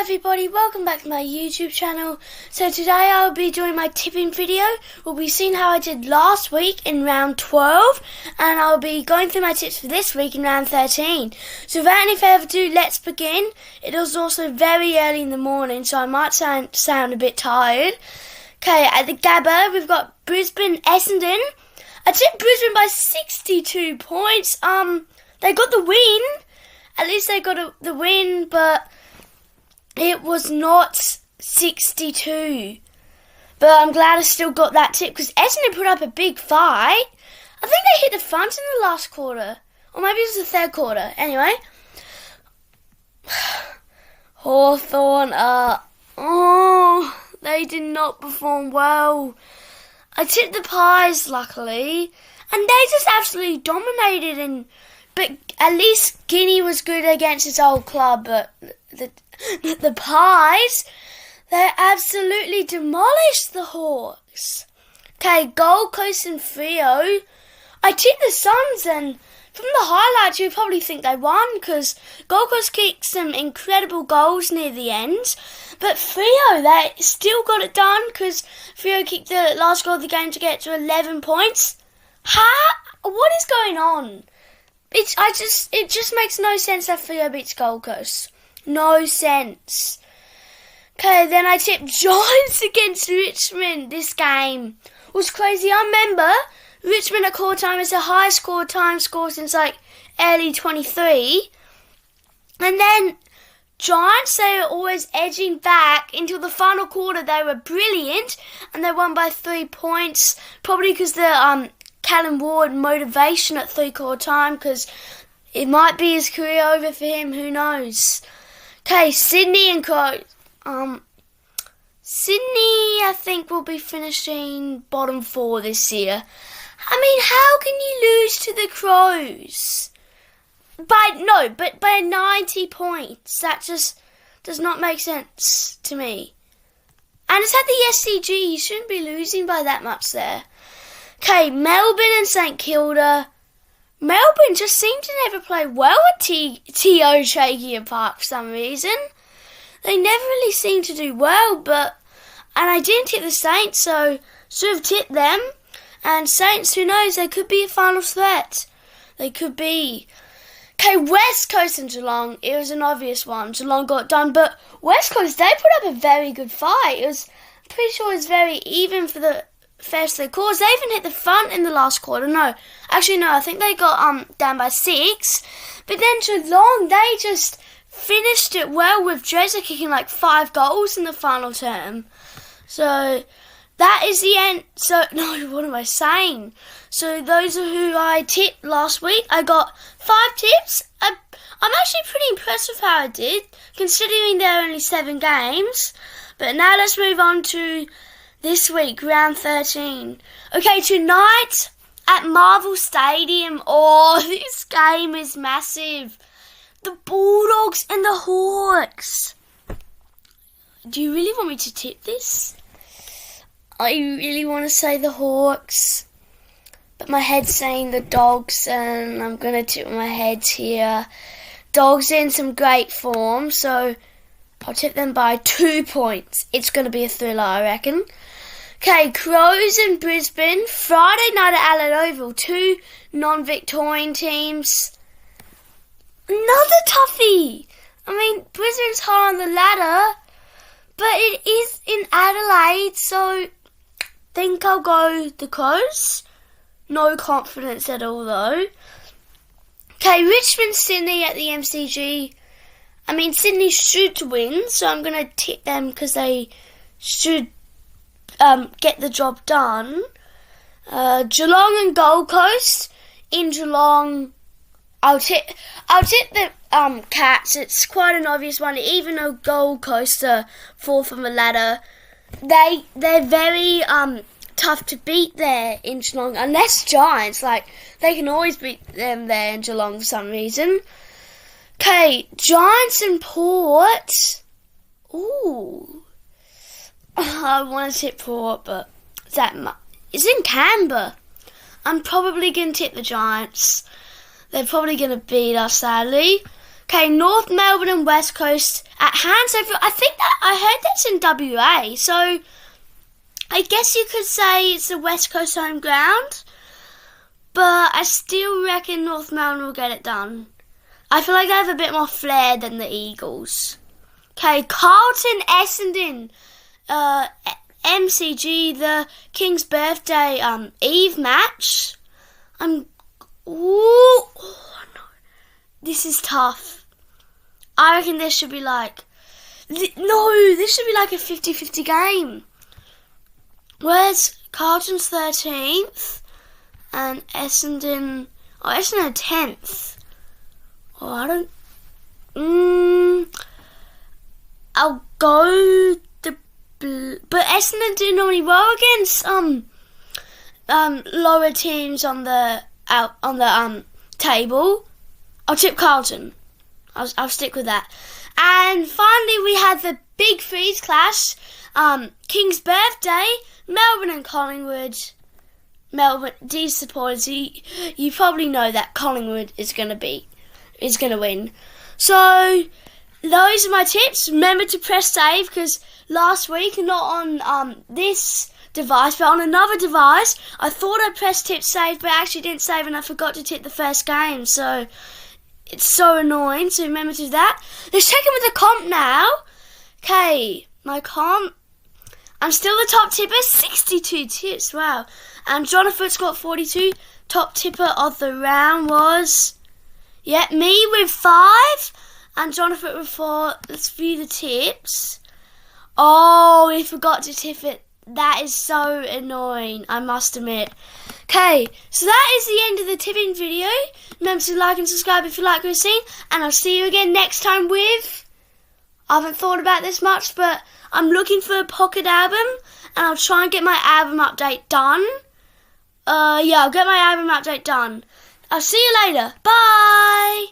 everybody, welcome back to my YouTube channel. So today I'll be doing my tipping video. We'll be seeing how I did last week in round 12, and I'll be going through my tips for this week in round 13. So without any further ado, let's begin. It is also very early in the morning, so I might sound a bit tired. Okay, at the Gabba we've got Brisbane Essendon. I tipped Brisbane by 62 points. They got the win. At least they got the win, but it was not 62. But I'm glad I still got that tip because Essendon put up a big fight. I think they hit the front in the last quarter. Or maybe it was the third quarter. Anyway. Hawthorn they did not perform well. I tipped the Pies, luckily. And they just absolutely dominated. But at least Guinea was good against his old club. But the Pies, they absolutely demolished the Hawks. Okay, Gold Coast and Freo. I tipped the Suns, and from the highlights you probably think they won because Gold Coast kicked some incredible goals near the end. But Freo, they still got it done because Freo kicked the last goal of the game to get to 11 points. What is going on? It just makes no sense that Freo beats Gold Coast. No sense. Okay, then I tipped Giants against Richmond. This game was crazy. I remember Richmond at quarter time is the highest time score since early 23. And then Giants, they were always edging back until the final quarter. They were brilliant and they won by 3 points. Probably because the Callum Ward motivation at three-quarter time, because it might be his career over for him. Who knows? Okay, Sydney and Crows. Sydney, I think, will be finishing bottom 4 this year. I mean, how can you lose to the Crows? By 90 points. That just does not make sense to me. And it's at the SCG. You shouldn't be losing by that much there. Okay, Melbourne and St Kilda. Melbourne just seem to never play well at T.O. Chagia Park for some reason. They never really seem to do well, and I didn't tip the Saints, so should have tipped them. And Saints, who knows, they could be a final threat. They could be. Okay, West Coast and Geelong, it was an obvious one. Geelong got done, but West Coast, they put up a very good fight. I'm pretty sure it was very even for the first 3 quarters. They even hit the front in the last quarter. No, I think they got down by 6. But then Geelong, they just finished it well with Dresser kicking 5 goals in the final term. So that is the end. So, no, what am I saying? So those are who I tipped last week. I got 5 tips. I'm actually pretty impressed with how I did, considering there are only 7 games. But now let's move on to this week, round 13. Okay, tonight at Marvel Stadium. Oh, this game is massive. The Bulldogs and the Hawks. Do you really want me to tip this? I really want to say the Hawks, but my head's saying the Dogs, and I'm going to tip my head here. Dogs in some great form, so I'll tip them by 2 points. It's going to be a thriller, I reckon. Okay, Crows and Brisbane. Friday night at Allen Oval. 2 non-Victorian teams. Another toughie. I mean, Brisbane's high on the ladder, but it is in Adelaide, so think I'll go the Crows. No confidence at all, though. Okay, Richmond-Sydney at the MCG. I mean, Sydney should win, so I'm going to tip them because they should get the job done. Geelong and Gold Coast. In Geelong, I'll tip the Cats. It's quite an obvious one. Even though Gold Coast are 4th on the ladder, they're very tough to beat there in Geelong. Unless Giants, they can always beat them there in Geelong for some reason. Okay, Giants and Port. Ooh. I want to tip Port, but it's in Canberra. I'm probably going to tip the Giants. They're probably going to beat us, sadly. Okay, North Melbourne and West Coast at Hansover. I think that I heard that's in WA, so I guess you could say it's the West Coast home ground. But I still reckon North Melbourne will get it done. I feel like they have a bit more flair than the Eagles. Okay, Carlton Essendon, MCG, the King's Birthday Eve match. Oh no, this is tough. I reckon this should be like, this should be like a 50-50 game. Where's Carlton's 13th and Essendon 10th? Oh, I don't. I'll go but Essendon do normally well against lower teams on the table. I'll tip Carlton. I'll stick with that. And finally, we had the big freeze clash. King's Birthday, Melbourne and Collingwood. Melbourne, these supporters, you probably know that Collingwood is going to win. So those are my tips. Remember to press save, because last week, not on this device, but on another device, I thought I pressed tip save, but I actually didn't save, and I forgot to tip the first game. So it's so annoying. So remember to do that. Let's check in with the comp now. Okay, my comp. I'm still the top tipper, 62 tips. Wow. And Jonathan's got 42. Top tipper of the round was, me with 5. And Jonathan with 4. Let's view the tips. Oh, we forgot to tip it. That is so annoying, I must admit. Okay, so that is the end of the tipping video. Remember to like and subscribe if you like what you've seen. And I'll see you again next time with, I haven't thought about this much, but I'm looking for a pocket album. And I'll try and get my album update done. I'll get my album update done. I'll see you later. Bye!